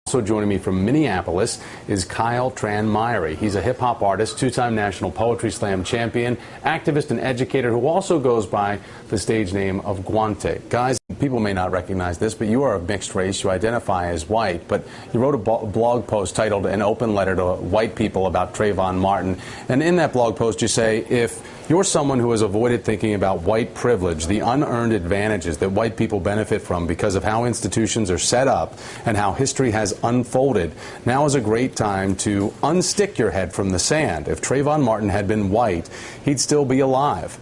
Also joining me from Minneapolis is Kyle Myhre. He's a hip-hop artist, two-time National Poetry Slam champion, activist and educator who also goes by the stage name of Guante. Guys, people may not recognize this, but you are of mixed race. You identify as white, but you wrote a blog post titled An Open Letter to White People about Trayvon Martin. And in that blog post you say, if you're someone who has avoided thinking about white privilege, the unearned advantages that white people benefit from because of how institutions are set up and how history has unfolded, now is a great time to unstick your head from the sand. If Trayvon Martin had been white, he'd still be alive.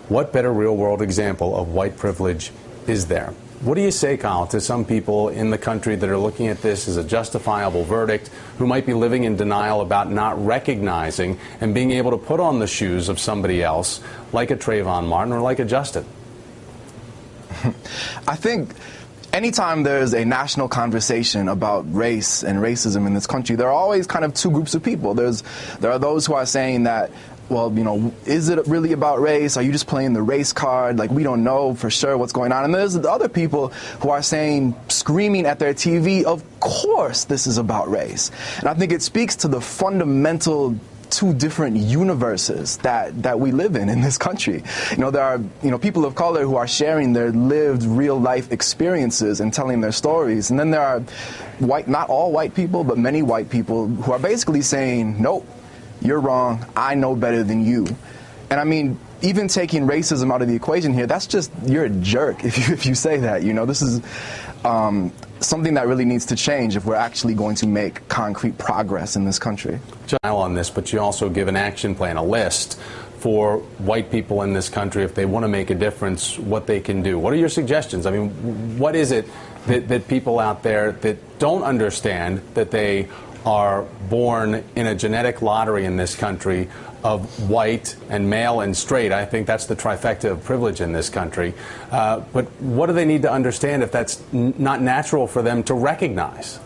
What better real-world example of white privilege is there? What do you say, Kyle, to some people in the country that are looking at this as a justifiable verdict, who might be living in denial about not recognizing and being able to put on the shoes of somebody else, like a Trayvon Martin or like a Justin? I think anytime there's a national conversation about race and racism in this country, there are always kind of two groups of people. There are those who are saying that, well, you know, is it really about race? Are you just playing the race card? Like, we don't know for sure what's going on. And there's the other people who are saying, screaming at their TV, of course this is about race. And I think it speaks to the fundamental two different universes that we live in this country. You know, there are, you know, people of color who are sharing their lived real life experiences and telling their stories. And then there are not all white people, but many white people who are basically saying, nope, you're wrong, I know better than you. And I mean, even taking racism out of the equation here, that's just, you're a jerk if you say that. You know, this is something that really needs to change if we're actually going to make concrete progress in this country. On this, but you also give an action plan, a list for white people in this country, if they want to make a difference, what they can do. What are your suggestions? I mean, what is it that people out there that don't understand that they are born in a genetic lottery in this country of white and male and straight? I think that's the trifecta of privilege in this country. But what do they need to understand if that's not natural for them to recognize?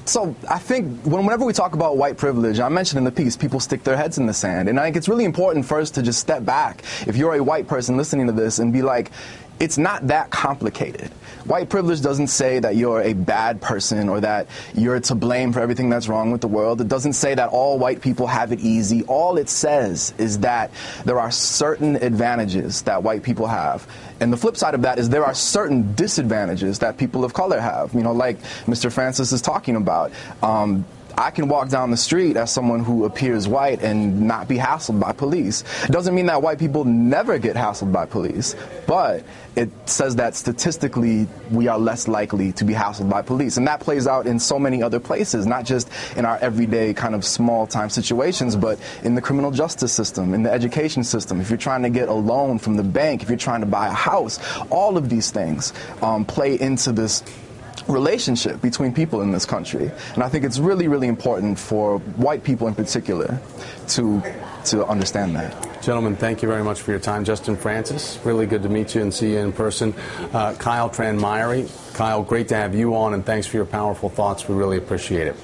So I think whenever we talk about white privilege, I mentioned in the piece, people stick their heads in the sand. And I think it's really important first to just step back, if you're a white person listening to this, and be like, it's not that complicated. White privilege doesn't say that you're a bad person or that you're to blame for everything that's wrong with the world. It doesn't say that all white people have it easy. All it says is that there are certain advantages that white people have. And the flip side of that is there are certain disadvantages that people of color have. You know, like Mr. Francis is talking about. I can walk down the street as someone who appears white and not be hassled by police. It doesn't mean that white people never get hassled by police, but it says that statistically we are less likely to be hassled by police. And that plays out in so many other places, not just in our everyday kind of small-time situations, but in the criminal justice system, in the education system. If you're trying to get a loan from the bank, if you're trying to buy a house, all of these things play into this relationship between people in this country. And I think it's really, really important for white people in particular to understand that. Gentlemen, thank you very much for your time. Justin Francis, really good to meet you and see you in person. Kyle Myhre. Kyle, great to have you on, and thanks for your powerful thoughts. We really appreciate it.